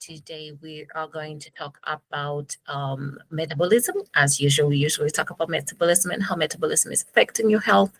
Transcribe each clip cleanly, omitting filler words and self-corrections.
Today we are going to talk about metabolism. As usual, we usually talk about metabolism and how metabolism is affecting your health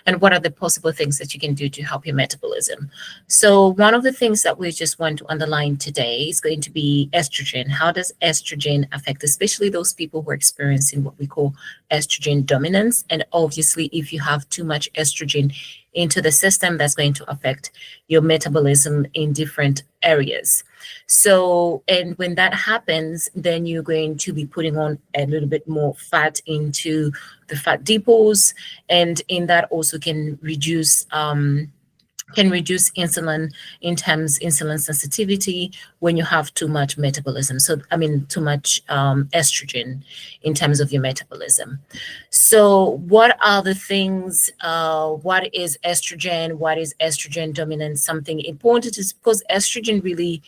and what are the possible things that you can do to help your metabolism. So one of the things that we just want to underline today is going to be estrogen. How does estrogen affect, especially those people who are experiencing what we call estrogen dominance? And obviously, if you have too much estrogen into the system, that's going to affect your metabolism in different areas. So, and when that happens, then you're going to be putting on a little bit more fat into the fat depots, and in that also can reduce insulin in terms insulin sensitivity when you have too much metabolism. So, I mean, too much estrogen in terms of your metabolism. So, what are the things? What is estrogen? What is estrogen dominance? Something important is because estrogen really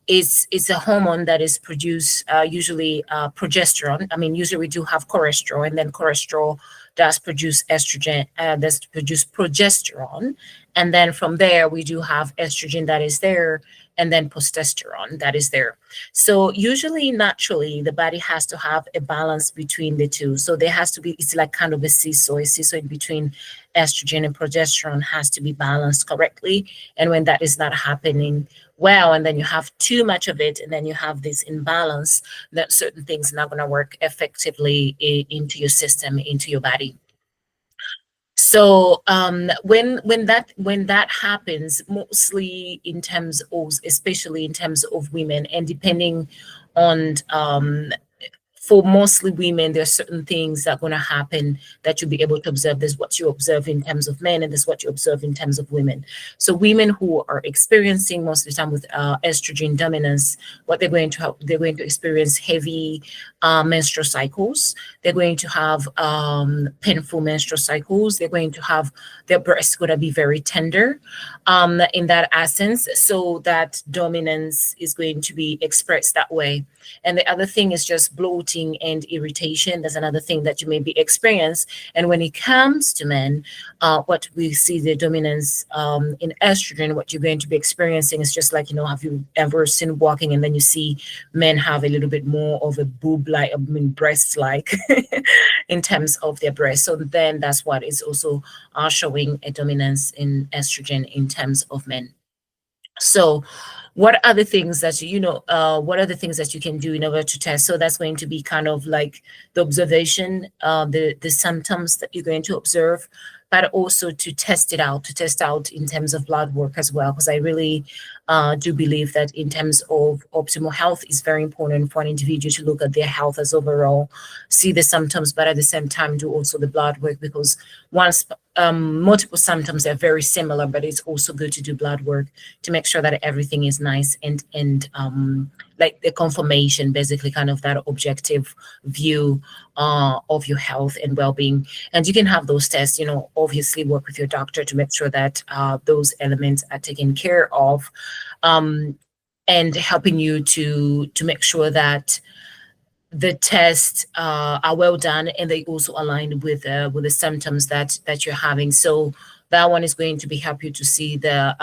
is a hormone that is produced usually progesterone. I mean, usually we do have cholesterol, and then cholesterol does produce estrogen, does produce progesterone. And then from there, we do have estrogen that is there, and then progesterone that is there. So usually, naturally, the body has to have a balance between the two. So there has to be, it's like kind of a seesaw in between estrogen and progesterone has to be balanced correctly. And when that is not happening well, and then you have too much of it, and then you have this imbalance, that certain things are not going to work effectively into your system, into your body. So when that happens, mostly in terms of, especially in terms of women, and depending on for mostly women, there are certain things that are going to happen that you'll be able to observe. There's what you observe in terms of men, and there's what you observe in terms of women. So women who are experiencing most of the time with estrogen dominance, what they're going to experience heavy menstrual cycles. They're going to have painful menstrual cycles. They're going to have their breasts going to be very tender in that essence. So that dominance is going to be expressed that way. And the other thing is just bloating and irritation. That's another thing that you may be experiencing. And when it comes to men, what we see the dominance in estrogen, what you're going to be experiencing is just like, have you ever seen walking and then you see men have a little bit more of a boob-like, breast-like in terms of their breasts. So then that's what is also showing a dominance in estrogen in terms of men. So what are the things that what are the things that you can do in order to test? So that's going to be kind of like the observation, the symptoms that you're going to observe, but also to test out in terms of blood work as well, because I really do believe that in terms of optimal health, is very important for an individual to look at their health as overall, see the symptoms, but at the same time do also the blood work, because once multiple symptoms are very similar, but it's also good to do blood work to make sure that everything is nice and like the confirmation, basically kind of that objective view of your health and well-being. And you can have those tests, obviously work with your doctor to make sure that those elements are taken care of, and helping you to make sure that the tests are well done and they also align with the symptoms that you're having. So that one is going to be help you to see the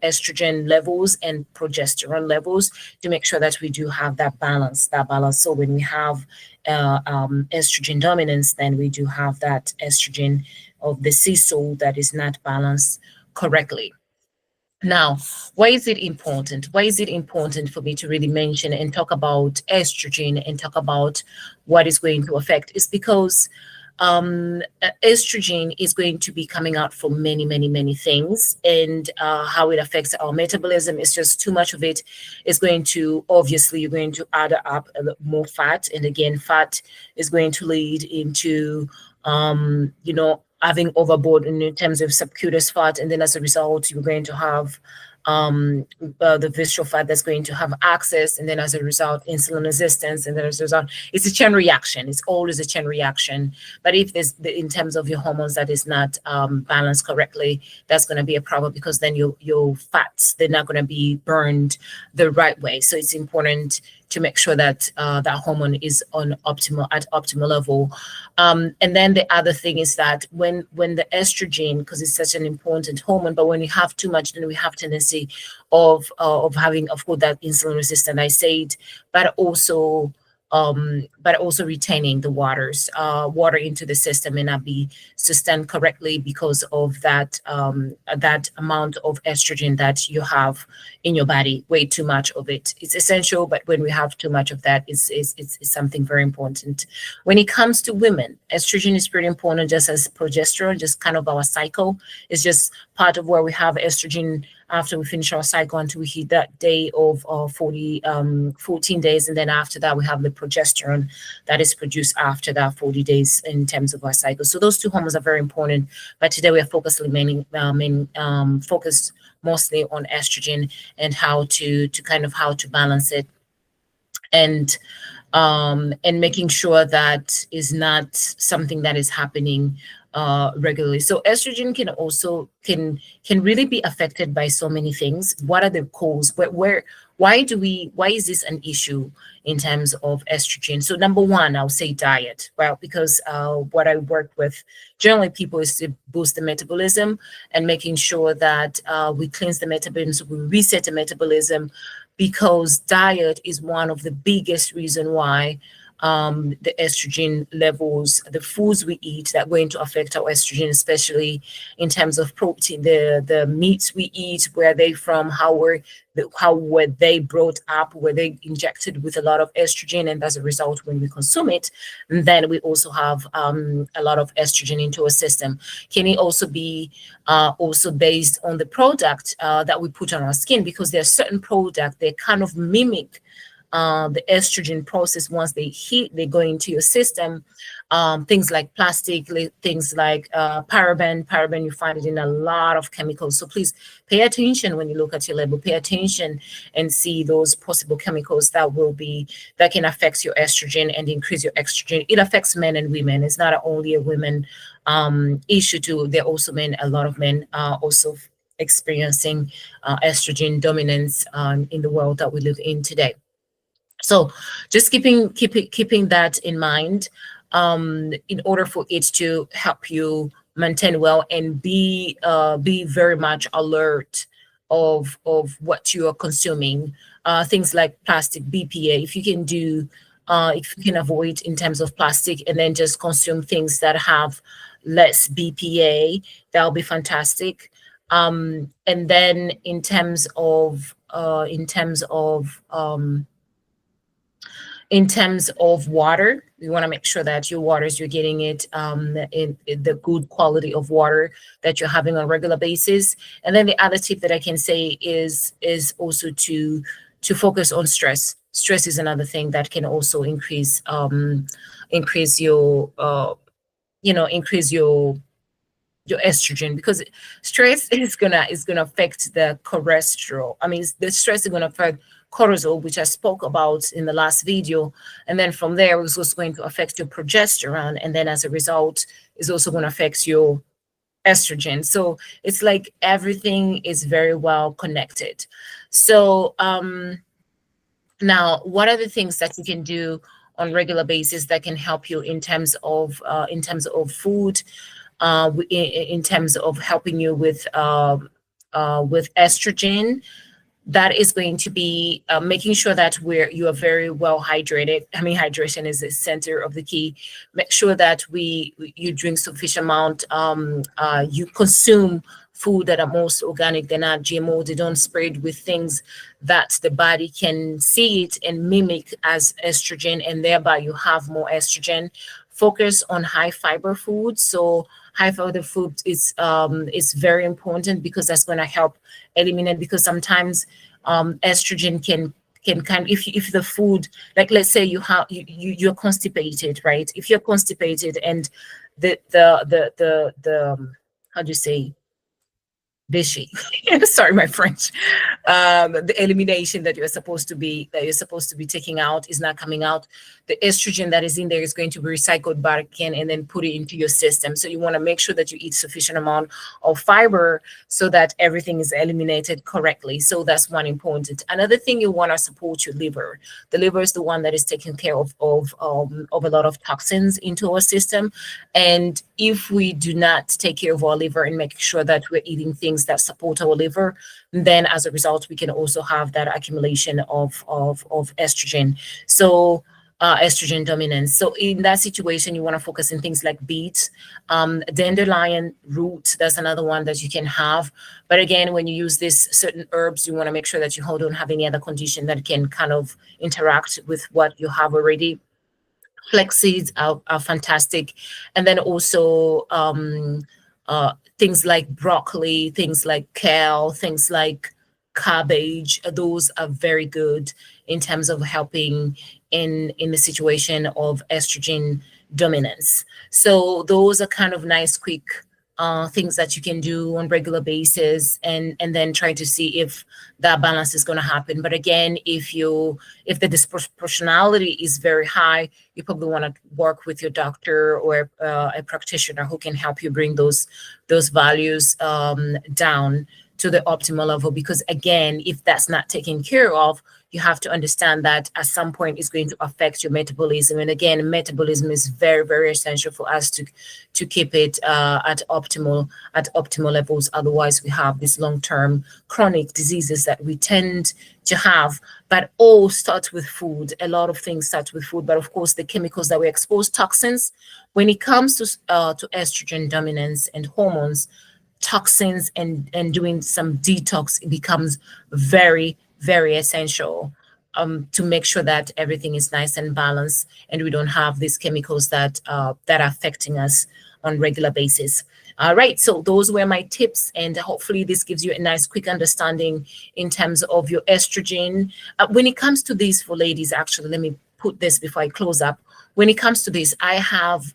estrogen levels and progesterone levels to make sure that we do have that balance. So when we have estrogen dominance, then we do have that estrogen of the seesaw that is not balanced correctly. Now, why is it important? Why is it important for me to really mention and talk about estrogen and talk about what is going to affect? Is because estrogen is going to be coming out for many, many, many things, and how it affects our metabolism is just too much of it is going to, obviously, you're going to add up a lot more fat. And again, fat is going to lead into, having overboard in terms of subcutaneous fat, and then as a result, you're going to have the visceral fat that's going to have access, and then as a result, insulin resistance, and then as a result, it's a chain reaction. It's always a chain reaction. But if there's in terms of your hormones that is not balanced correctly, that's going to be a problem, because then your fats, they're not going to be burned the right way. So it's important to make sure that that hormone is on optimal at optimal level. And then the other thing is that when the estrogen, because it's such an important hormone, but when you have too much, then we have tendency of having, of course, that insulin resistant, I said, but also retaining the water into the system may not be sustained correctly because of that amount of estrogen that you have in your body. Way too much of it. It's essential, but when we have too much of that, it's something very important. When it comes to women, estrogen is pretty important, just as progesterone, just kind of our cycle. It's just part of where we have estrogen after we finish our cycle until we hit that day of 14 days. And then after that, we have the progesterone that is produced after that 40 days in terms of our cycle. So those two hormones are very important. But today we are focused mostly on estrogen and how to balance it, and making sure that is not something that is happening regularly. So estrogen can really be affected by so many things. What are the causes? Why is this an issue in terms of estrogen? So number one, I'll say diet. Well, because what I work with generally people is to boost the metabolism and making sure that we cleanse the metabolism, so we reset the metabolism, because diet is one of the biggest reason why the estrogen levels, the foods we eat that are going to affect our estrogen, especially in terms of protein, the meats we eat, where they from, how were they brought up, were they injected with a lot of estrogen, and as a result, when we consume it, then we also have a lot of estrogen into our system. Can it also be also based on the product that we put on our skin? Because there are certain products they kind of mimic the estrogen process. Once they go into your system. Things like plastic, things like paraben, you find it in a lot of chemicals. So please pay attention when you look at your label. Pay attention and see those possible chemicals that can affect your estrogen and increase your estrogen. It affects men and women. It's not only a women issue too. There are also men. A lot of men are also experiencing estrogen dominance in the world that we live in today. So just keeping that in mind, in order for it to help you maintain well and be very much alert of what you are consuming. Things like plastic, BPA, if you can avoid in terms of plastic and then just consume things that have less BPA, that'll be fantastic. And then in terms of water, you want to make sure that your waters, you're getting it in the good quality of water that you're having on a regular basis. And then the other tip that I can say is also to focus on stress. Stress is another thing that can also increase your estrogen, because stress is gonna affect the cholesterol. I mean, the stress is gonna affect cortisol, which I spoke about in the last video, and then from there it's also going to affect your progesterone, and then as a result is also going to affect your estrogen. So it's like everything is very well connected. So now, what are the things that you can do on regular basis that can help you in terms of food, in terms of helping you with estrogen? That is going to be making sure that you are very well hydrated. I mean, hydration is the center of the key. Make sure that you drink sufficient amount. You consume food that are most organic. They're not GMO. They don't spray it with things that the body can see it and mimic as estrogen, and thereby you have more estrogen. Focus on high fiber food. So high fiber food is very important, because that's going to help eliminate, because sometimes estrogen can kind of, if the food, like let's say you're constipated, right? If you're constipated and the how do you say, Vichy. Sorry, my French. The elimination that you're supposed to be taking out is not coming out. The estrogen that is in there is going to be recycled back in and then put it into your system. So you want to make sure that you eat sufficient amount of fiber so that everything is eliminated correctly. So that's one important. Another thing, you want to support your liver. The liver is the one that is taking care of a lot of toxins into our system. And if we do not take care of our liver and make sure that we're eating things that support our liver, then as a result, we can also have that accumulation of estrogen. So estrogen dominance. So in that situation, you want to focus on things like beets, dandelion root. That's another one that you can have. But again, when you use these certain herbs, you want to make sure that you don't have any other condition that can kind of interact with what you have already. Flex seeds are fantastic. And then also things like broccoli, things like kale, things like cabbage. Those are very good in terms of helping in the situation of estrogen dominance. So those are kind of nice, quick things that you can do on regular basis, and then try to see if that balance is going to happen. But again, if the disproportionality is very high, you probably want to work with your doctor or a practitioner who can help you bring those values down to the optimal level. Because again, if that's not taken care of, you have to understand that at some point it's going to affect your metabolism. And again, metabolism is very, very essential for us to keep it at optimal levels. Otherwise, we have these long-term chronic diseases that we tend to have. But all starts with food. A lot of things start with food. But of course, the chemicals that we expose, toxins. When it comes to estrogen dominance and hormones, toxins and doing some detox, it becomes very, very essential to make sure that everything is nice and balanced and we don't have these chemicals that are affecting us on regular basis. All right, so those were my tips, and hopefully this gives you a nice quick understanding in terms of your estrogen. When it comes to this for ladies, actually, let me put this before I close up. When it comes to this, I have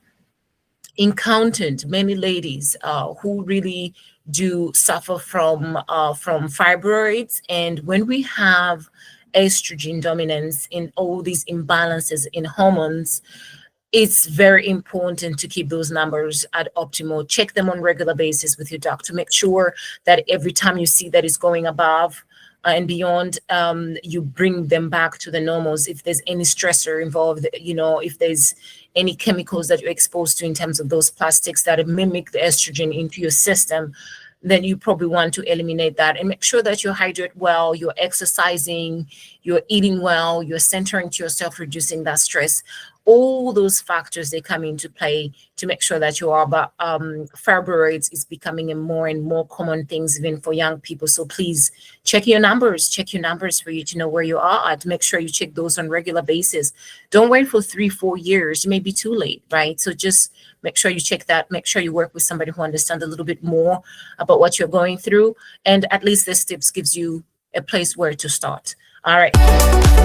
encountered many ladies who really do suffer from fibroids, and when we have estrogen dominance in all these imbalances in hormones, it's very important to keep those numbers at optimal. Check them on regular basis with your doctor. Make sure that every time you see that it's going above and beyond, you bring them back to the normals. If there's any stressor involved, if there's any chemicals that you're exposed to in terms of those plastics that mimic the estrogen into your system, then you probably want to eliminate that, and make sure that you hydrate well, you're exercising, you're eating well, you're centering to yourself, reducing that stress. All those factors, they come into play to make sure that you are. But fibroids is becoming a more and more common things even for young people. So please check your numbers for you to know where you are at. Make sure you check those on regular basis. Don't wait for 3-4 years. It may be too late, right? So just make sure you check that. Make sure you work with somebody who understands a little bit more about what you're going through. And at least this tips gives you a place where to start. All right.